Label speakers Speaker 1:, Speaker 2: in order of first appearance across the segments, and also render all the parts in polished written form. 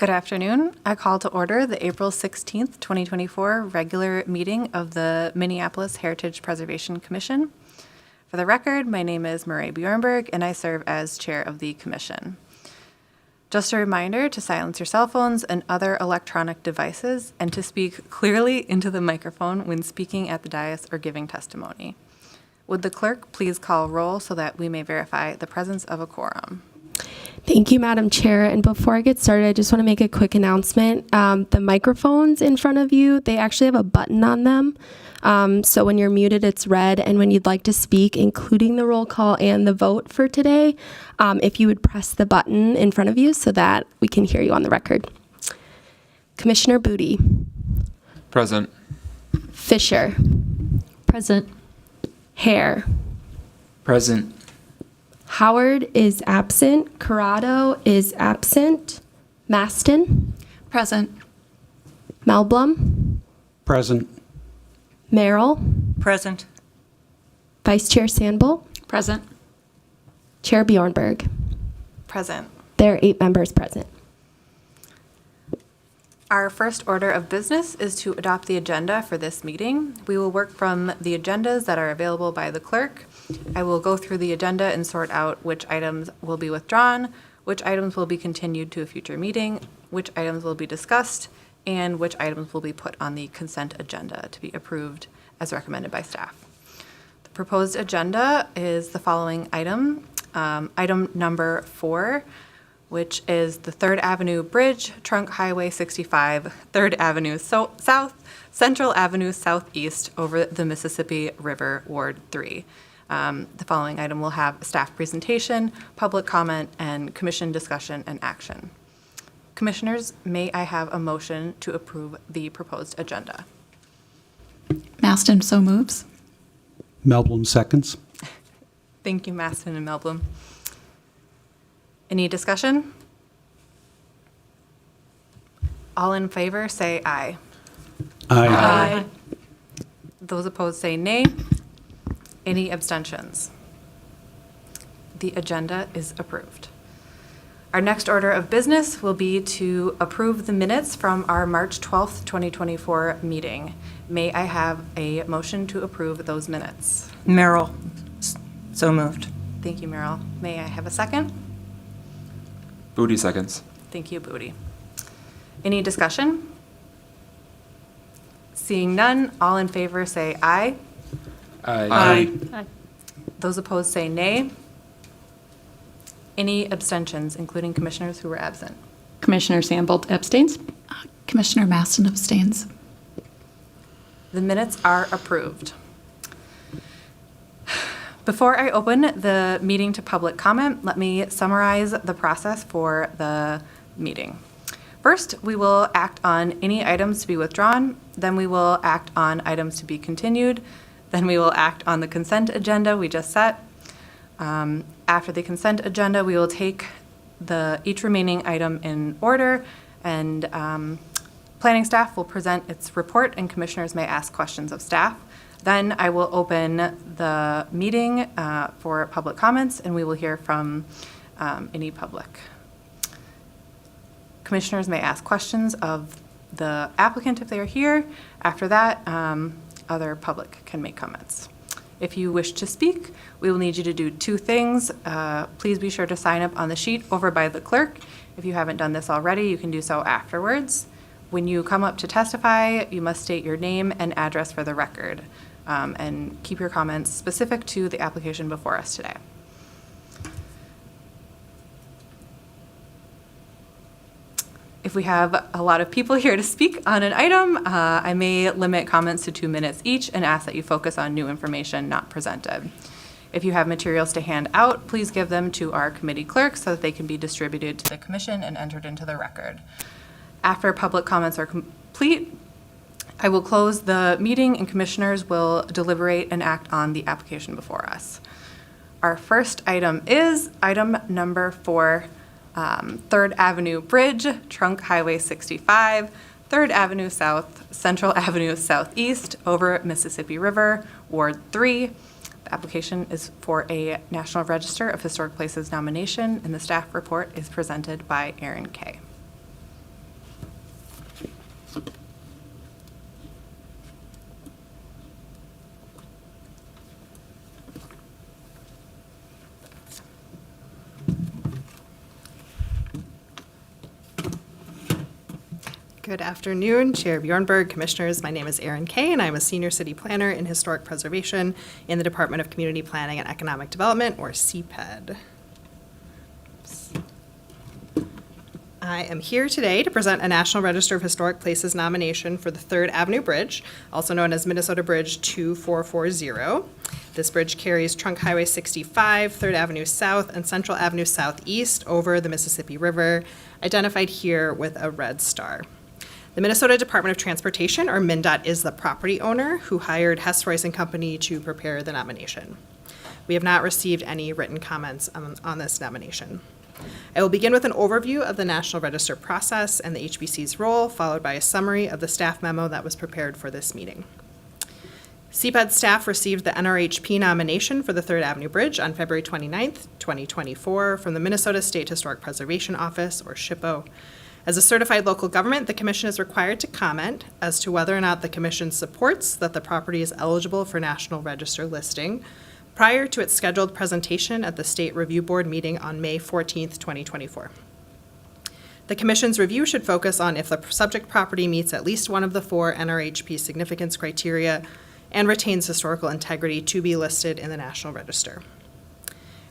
Speaker 1: Good afternoon. I call to order the April 16th, 2024 regular meeting of the Minneapolis Heritage Preservation Commission. For the record, my name is Murray Bjornberg, and I serve as chair of the commission. Just a reminder to silence your cell phones and other electronic devices and to speak clearly into the microphone when speaking at the dais or giving testimony. Would the clerk please call roll so that we may verify the presence of a quorum?
Speaker 2: Thank you, Madam Chair. And before I get started, I just want to make a quick announcement. The microphones in front of you, they actually have a button on them. So when you're muted, it's red. And when you'd like to speak, including the roll call and the vote for today, if you would press the button in front of you so that we can hear you on the record. Commissioner Booty.
Speaker 3: Present.
Speaker 2: Fisher.
Speaker 4: Present.
Speaker 2: Hare.
Speaker 3: Present.
Speaker 2: Howard is absent. Corrado is absent. Maston.
Speaker 4: Present.
Speaker 2: Melblom.
Speaker 5: Present.
Speaker 2: Merrill.
Speaker 4: Present.
Speaker 2: Vice Chair Sandbull.
Speaker 4: Present.
Speaker 2: Chair Bjornberg.
Speaker 1: Present.
Speaker 2: There are 8 members present.
Speaker 1: Our first order of business is to adopt the agenda for this meeting. We will work from the agendas that are available by the clerk. I will go through the agenda and sort out which items will be withdrawn, which items will be continued to a future meeting, which items will be discussed, and which items will be put on the consent agenda to be approved as recommended by staff. The proposed agenda is the following item. Item number 4, which is the 3rd Avenue Bridge, Trunk Highway 65, 3rd Avenue South, Central Avenue Southeast over the Mississippi River, Ward 3. The following item will have a staff presentation, public comment, and commission discussion and action. Commissioners, may I have a motion to approve the proposed agenda?
Speaker 4: Maston so moves.
Speaker 5: Melblom seconds.
Speaker 1: Thank you, Maston and Melblom. Any discussion? All in favor, say aye.
Speaker 5: Aye.
Speaker 1: Those opposed say nay. Any abstentions? The agenda is approved. Our next order of business will be to approve the minutes from our March 12th, 2024 meeting. May I have a motion to approve those minutes?
Speaker 6: Merrill, so moved.
Speaker 1: Thank you, Merrill. May I have a second?
Speaker 3: Booty seconds.
Speaker 1: Thank you, Booty. Any discussion? Seeing none, all in favor say aye.
Speaker 3: Aye.
Speaker 1: Those opposed say nay. Any abstentions, including commissioners who were absent?
Speaker 4: Commissioner Sandbolt abstains. Commissioner Maston abstains.
Speaker 1: The minutes are approved. Before I open the meeting to public comment, let me summarize the process for the meeting. First, we will act on any items to be withdrawn. Then we will act on items to be continued. Then we will act on the consent agenda we just set. After the consent agenda, we will take each remaining item in order, and planning staff will present its report, and commissioners may ask questions of staff. Then I will open the meeting for public comments, and we will hear from any public. Commissioners may ask questions of the applicant if they are here. After that, other public can make comments. If you wish to speak, we will need you to do 2 things. Please be sure to sign up on the sheet over by the clerk. If you haven't done this already, you can do so afterwards. When you come up to testify, you must state your name and address for the record, and keep your comments specific to the application before us today. If we have a lot of people here to speak on an item, I may limit comments to 2 minutes each and ask that you focus on new information not presented. If you have materials to hand out, please give them to our committee clerk so that they can be distributed to the commission and entered into the record. After public comments are complete, I will close the meeting and commissioners will deliberate and act on the application before us. Our first item is item number 4, 3rd Avenue Bridge, Trunk Highway 65, 3rd Avenue South, Central Avenue Southeast over Mississippi River, Ward 3. The application is for a National Register of Historic Places nomination, and the staff report is presented by Aaron Kay.
Speaker 7: Good afternoon, Chair Bjornberg, Commissioners. My name is Erin Kay, and I'm a Senior City Planner in Historic Preservation in the Department of Community Planning and Economic Development, or CPED. I am here today to present a National Register of Historic Places nomination for the 3rd Avenue Bridge, also known as Minnesota Bridge 2440. This bridge carries Trunk Highway 65, 3rd Avenue South, and Central Avenue Southeast over the Mississippi River, identified here with a red star. The Minnesota Department of Transportation, or MnDOT, is the property owner who hired Hess Royce and Company to prepare the nomination. We have not received any written comments on this nomination. I will begin with an overview of the National Register process and the HBC's role, followed by a summary of the staff memo that was prepared for this meeting. CPED staff received the NRHP nomination for the 3rd Avenue Bridge on February 29th, 2024 from the Minnesota State Historic Preservation Office, or SHPO. As a certified local government, the Commission is required to comment as to whether or not the Commission supports that the property is eligible for National Register listing prior to its scheduled presentation at the State Review Board meeting on May 14th, 2024. The Commission's review should focus on if the subject property meets at least one of the 4 NRHP significance criteria and retains historical integrity to be listed in the National Register.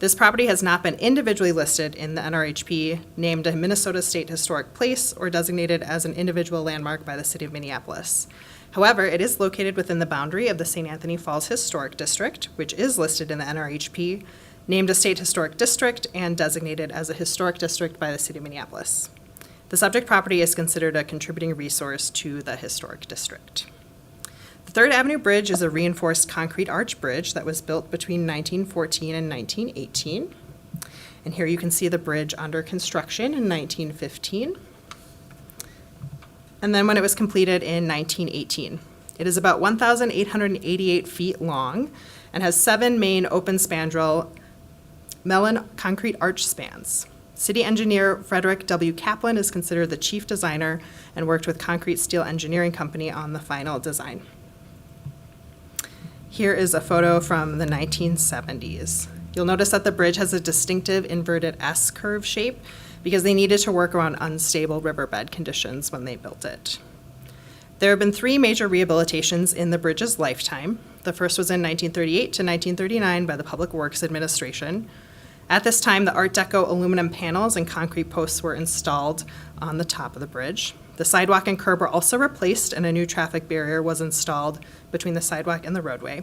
Speaker 7: This property has not been individually listed in the NRHP, named a Minnesota State Historic Place, or designated as an individual landmark by the City of Minneapolis. However, it is located within the boundary of the St. Anthony Falls Historic District, which is listed in the NRHP, named a State Historic District, and designated as a historic district by the City of Minneapolis. The subject property is considered a contributing resource to the historic district. The 3rd Avenue Bridge is a reinforced concrete arch bridge that was built between 1914 and 1918. And here you can see the bridge under construction in 1915. And then when it was completed in 1918. It is about 1,888 feet long and has 7 main open spandrel melon concrete arch spans. City engineer Frederick W. Kaplan is considered the chief designer and worked with Concrete Steel Engineering Company on the final design. Here is a photo from the 1970s. You'll notice that the bridge has a distinctive inverted S curve shape because they needed to work around unstable riverbed conditions when they built it. There have been 3 major rehabilitations in the bridge's lifetime. The first was in 1938 to 1939 by the Public Works Administration. At this time, the Art Deco aluminum panels and concrete posts were installed on the top of the bridge. The sidewalk and curb were also replaced, and a new traffic barrier was installed between the sidewalk and the roadway.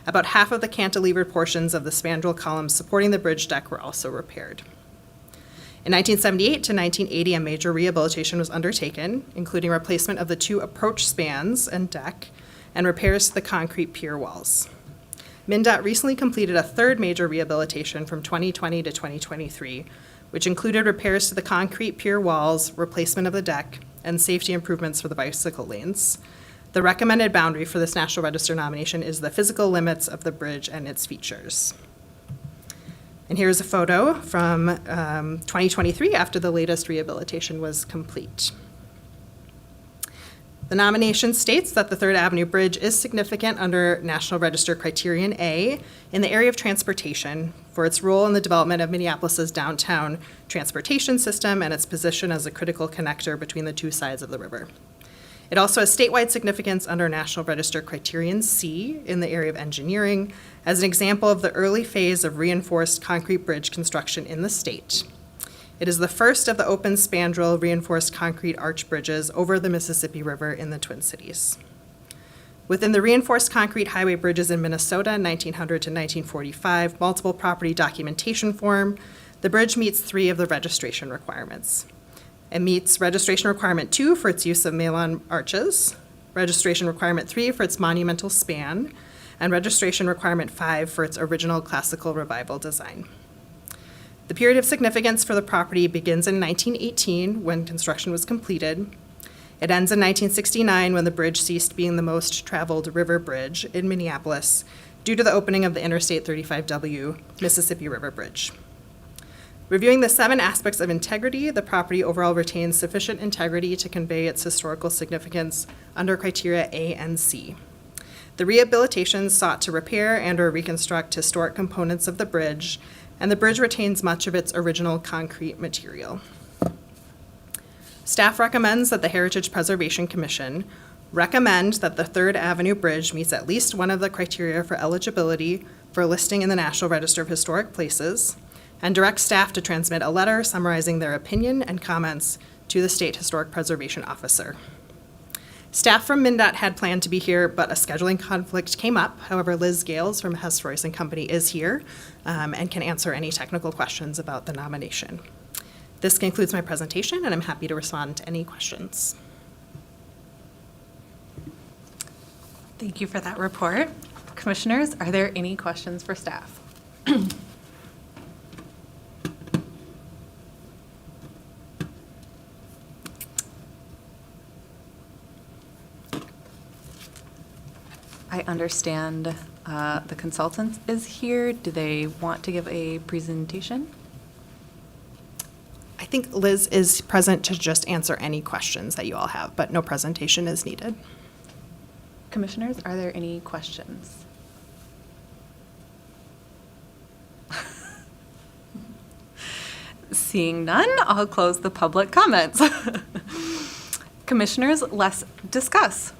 Speaker 7: About half of the cantilevered portions of the spandrel columns supporting the bridge deck were also repaired. In 1978 to 1980, a major rehabilitation was undertaken, including replacement of the 2 approach spans and deck, and repairs to the concrete pier walls. MnDOT recently completed a 3rd major rehabilitation from 2020 to 2023, which included repairs to the concrete pier walls, replacement of the deck, and safety improvements for the bicycle lanes. The recommended boundary for this National Register nomination is the physical limits of the bridge and its features. And here's a photo from 2023 after the latest rehabilitation was complete. The nomination states that the 3rd Avenue Bridge is significant under National Register Criterion A in the area of transportation for its role in the development of Minneapolis's downtown transportation system and its position as a critical connector between the 2 sides of the river. It also has statewide significance under National Register Criterion C in the area of engineering as an example of the early phase of reinforced concrete bridge construction in the state. It is the first of the open spandrel reinforced concrete arch bridges over the Mississippi River in the Twin Cities. Within the reinforced concrete highway bridges in Minnesota, 1900 to 1945, multiple property documentation form, the bridge meets 3 of the registration requirements. It meets registration requirement 2 for its use of melon arches, registration requirement 3 for its monumental span, and registration requirement 5 for its original classical revival design. The period of significance for the property begins in 1918 when construction was completed. It ends in 1969 when the bridge ceased being the most traveled river bridge in Minneapolis due to the opening of the Interstate 35W Mississippi River Bridge. Reviewing the 7 aspects of integrity, the property overall retains sufficient integrity to convey its historical significance under criteria A and C. The rehabilitations sought to repair and/or reconstruct historic components of the bridge, and the bridge retains much of its original concrete material. Staff recommends that the Heritage Preservation Commission recommend that the Third Avenue Bridge meets at least one of the criteria for eligibility for listing in the National Register of Historic Places, and direct staff to transmit a letter summarizing their opinion and comments to the State Historic Preservation Officer. Staff from MnDOT had planned to be here, but a scheduling conflict came up. However, Liz Gales from Hess Royce and Company is here and can answer any technical questions about the nomination. This concludes my presentation, and I'm happy to respond to any questions.
Speaker 1: Thank you for that report. Commissioners, are there any questions for staff? I understand the consultant is here. Do they want to give a presentation?
Speaker 7: I think Liz is present to just answer any questions that you all have, but no presentation is needed.
Speaker 1: Commissioners, are there any questions? Seeing none, I'll close the public comments. Commissioners, let's discuss.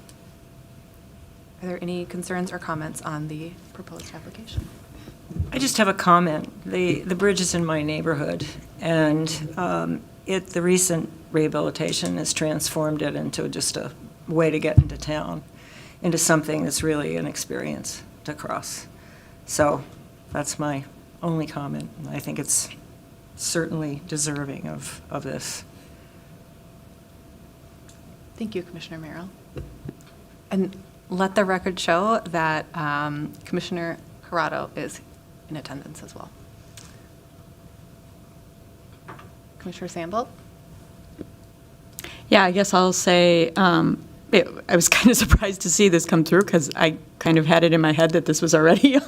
Speaker 1: Are there any concerns or comments on the proposed application?
Speaker 6: I just have a comment. The bridge is in my neighborhood, and the recent rehabilitation has transformed it into just a way to get into town, into something that's really an experience to cross. So that's my only comment. I think it's certainly deserving of this.
Speaker 1: Thank you, Commissioner Merrill. And let the record show that Commissioner Corrado is in attendance as well. Commissioner Sandbolt?
Speaker 4: Yeah, I guess I'll say I was kind of surprised to see this come through because I kind of had it in my head that this was already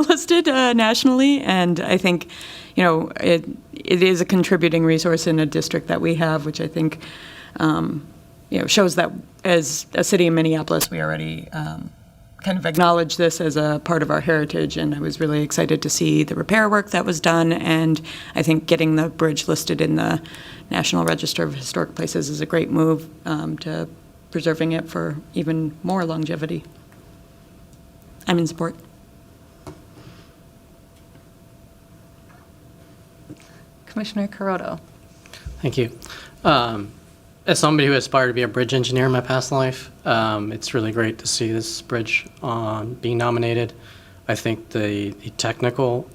Speaker 4: listed nationally, and I think, it is a contributing resource in a district that we have, which I think, shows that as a city in Minneapolis, we already kind of acknowledge this as a part of our heritage, and I was really excited to see the repair work that was done, and I think getting the bridge listed in the National Register of Historic Places is a great move to preserving it for even more longevity. I'm in support.
Speaker 1: Commissioner Corrado?
Speaker 8: Thank you. As somebody who aspired to be a bridge engineer in my past life, it's really great to see this bridge being nominated. I think the technical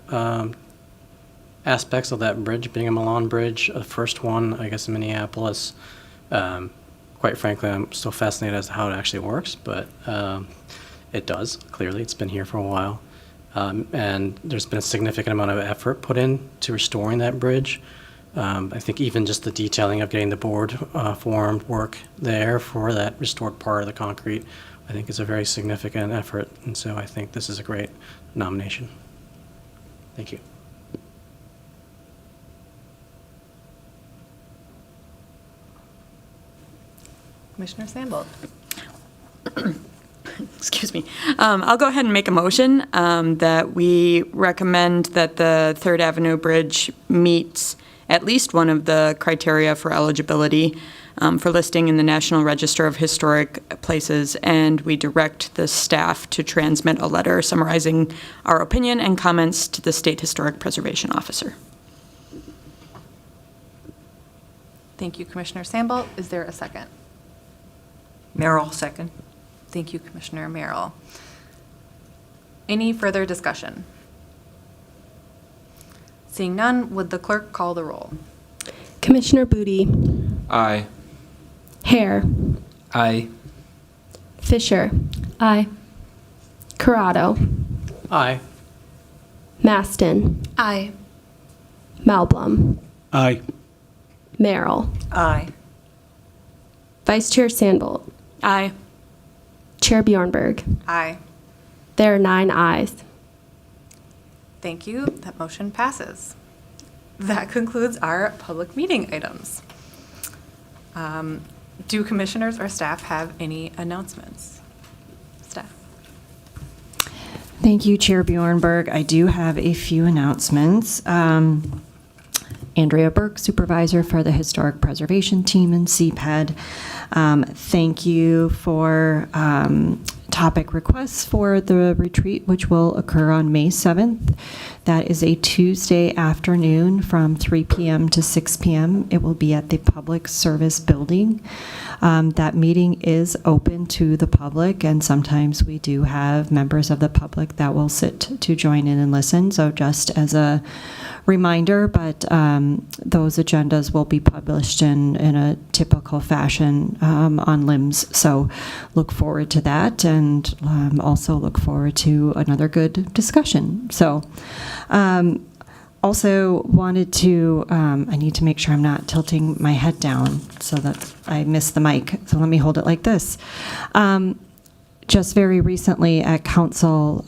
Speaker 8: aspects of that bridge, being a Milan Bridge, the first one, I guess, in Minneapolis, quite frankly, I'm still fascinated as to how it actually works, but it does, clearly. It's been here for a while. And there's been a significant amount of effort put into restoring that bridge. I think even just the detailing of getting the board formed work there for that restored part of the concrete, I think is a very significant effort. And so I think this is a great nomination. Thank you.
Speaker 1: Commissioner Sandbolt?
Speaker 4: Excuse me. I'll go ahead and make a motion that we recommend that the Third Avenue Bridge meets at least one of the criteria for eligibility for listing in the National Register of Historic Places, and we direct the staff to transmit a letter summarizing our opinion and comments to the State Historic Preservation Officer.
Speaker 1: Thank you, Commissioner Sandbolt. Is there a second?
Speaker 6: Merrill, second.
Speaker 1: Thank you, Commissioner Merrill. Any further discussion? Seeing none, would the clerk call the roll?
Speaker 2: Commissioner Booty,
Speaker 3: Aye.
Speaker 2: Hare,
Speaker 3: Aye.
Speaker 2: Fisher,
Speaker 4: Aye.
Speaker 2: Corrado,
Speaker 8: Aye.
Speaker 2: Maston,
Speaker 1: Aye.
Speaker 2: Malblum,
Speaker 5: Aye.
Speaker 2: Merrill,
Speaker 6: Aye.
Speaker 2: Vice Chair Sandbolt,
Speaker 4: Aye.
Speaker 2: Chair Bjornberg.
Speaker 1: Aye.
Speaker 2: There are 9 ayes.
Speaker 1: Thank you. That motion passes. That concludes our public meeting items. Do commissioners or staff have any announcements? Staff.
Speaker 9: Thank you, Chair Bjornberg. I do have a few announcements. Andrea Burke, Supervisor for the Historic Preservation Team in CPED. Thank you for topic requests for the retreat, which will occur on May 7th. That is a Tuesday afternoon from 3 p.m. to 6 p.m. It will be at the Public Service Building. That meeting is open to the public, and sometimes we do have members of the public that will sit to join in and listen. So just as a reminder, but those agendas will be published in a typical fashion on LIMS. So look forward to that, and also look forward to another good discussion. So also wanted to, I need to make sure I'm not tilting my head down so that I miss the mic. So let me hold it like this. Just very recently at council,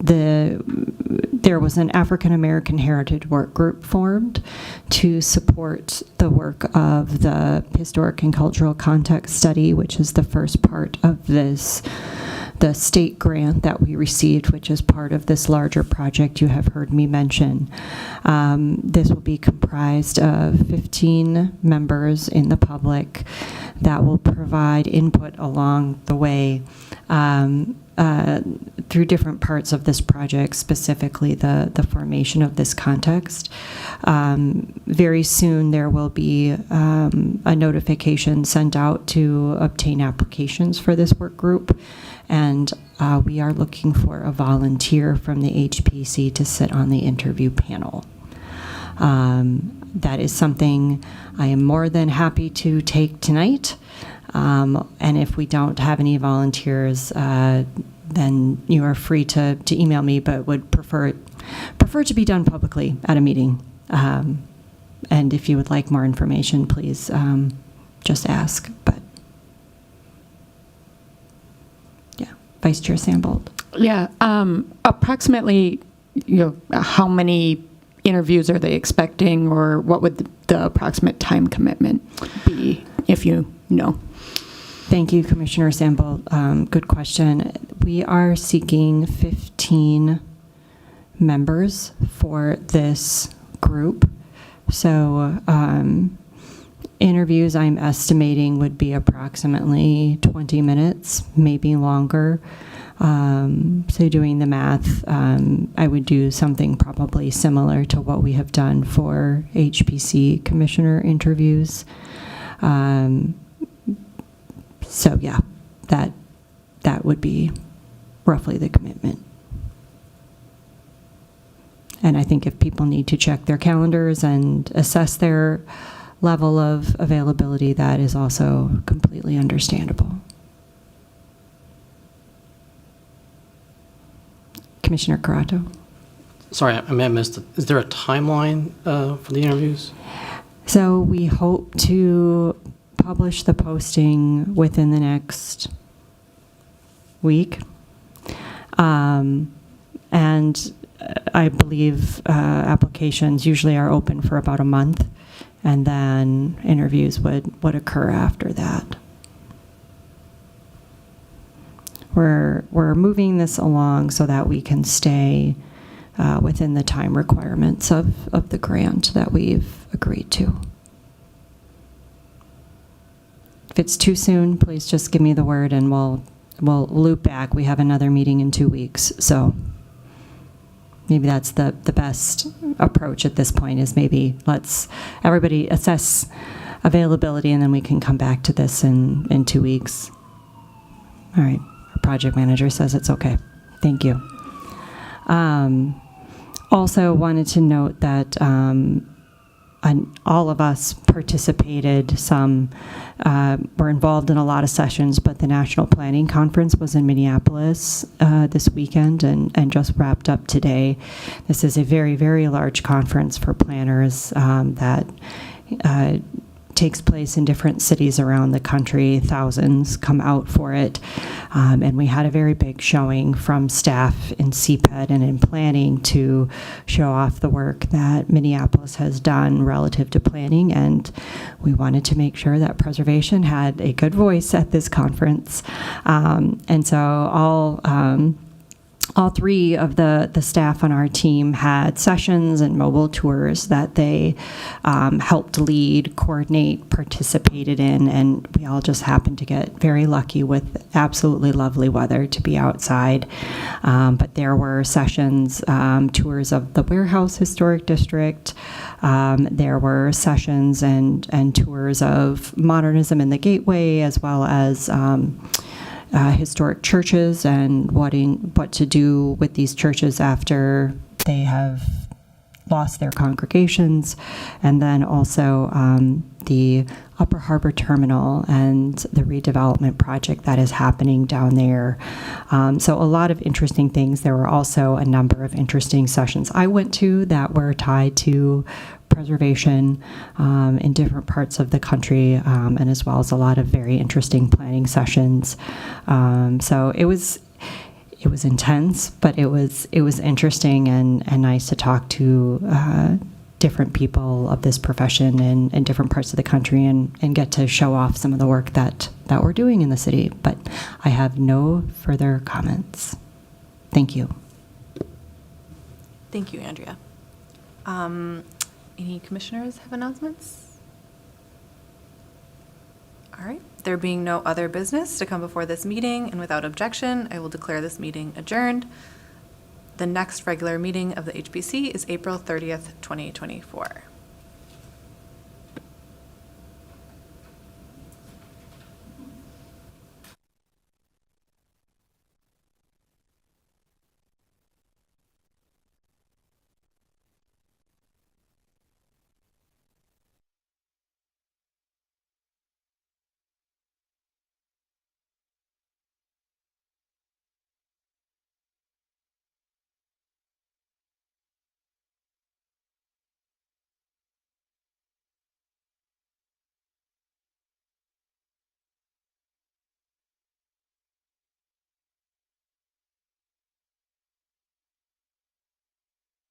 Speaker 9: there was an African American Heritage Work Group formed to support the work of the Historic and Cultural Context Study, which is the first part of this, the state grant that we received, which is part of this larger project you have heard me mention. This will be comprised of 15 members in the public that will provide input along the way through different parts of this project, specifically the formation of this context. Very soon there will be a notification sent out to obtain applications for this work group, and we are looking for a volunteer from the HPC to sit on the interview panel. That is something I am more than happy to take tonight. And if we don't have any volunteers, then you are free to email me, but would prefer to be done publicly at a meeting. And if you would like more information, please just ask. But yeah, Vice Chair Sambold.
Speaker 4: Yeah, approximately, how many interviews are they expecting, or what would the approximate time commitment be, if you know?
Speaker 9: Thank you, Commissioner Sambold. Good question. We are seeking 15 members for this group. So interviews, I'm estimating, would be approximately 20 minutes, maybe longer. So doing the math, I would do something probably similar to what we have done for HPC commissioner interviews. So yeah, that would be roughly the commitment. And I think if people need to check their calendars and assess their level of availability, that is also completely understandable. Commissioner Carato.
Speaker 8: Sorry, I may have missed it. Is there a timeline for the interviews?
Speaker 9: So we hope to publish the posting within the next week. And I believe applications usually are open for about a month, and then interviews would occur after that. We're moving this along so that we can stay within the time requirements of the grant that we've agreed to. If it's too soon, please just give me the word and we'll loop back. We have another meeting in 2 weeks, so maybe that's the best approach at this point, is maybe let's everybody assess availability and then we can come back to this in 2 weeks. All right, our project manager says it's okay. Thank you. Also wanted to note that all of us participated. Some were involved in a lot of sessions, but the National Planning Conference was in Minneapolis this weekend and just wrapped up today. This is a very, very large conference for planners that takes place in different cities around the country. Thousands come out for it. And we had a very big showing from staff in CPED and in planning to show off the work that Minneapolis has done relative to planning. And we wanted to make sure that preservation had a good voice at this conference. And so all all three of the staff on our team had sessions and mobile tours that they helped lead, coordinate, participated in, and we all just happened to get very lucky with absolutely lovely weather to be outside. But there were sessions, tours of the Warehouse Historic District. There were sessions and tours of modernism in the Gateway, as well as historic churches and what to do with these churches after they have lost their congregations, and then also the Upper Harbor Terminal and the redevelopment project that is happening down there. So a lot of interesting things. There were also a number of interesting sessions I went to that were tied to preservation in different parts of the country, and as well as a lot of very interesting planning sessions. So it was intense, but it was interesting and nice to talk to different people of this profession in different parts of the country and get to show off some of the work that we're doing in the city. But I have no further comments. Thank you.
Speaker 1: Thank you, Andrea. Any commissioners have announcements? All right. There being no other business to come before this meeting, and without objection, I will declare this meeting adjourned. The next regular meeting of the HBC is April 30th, 2024.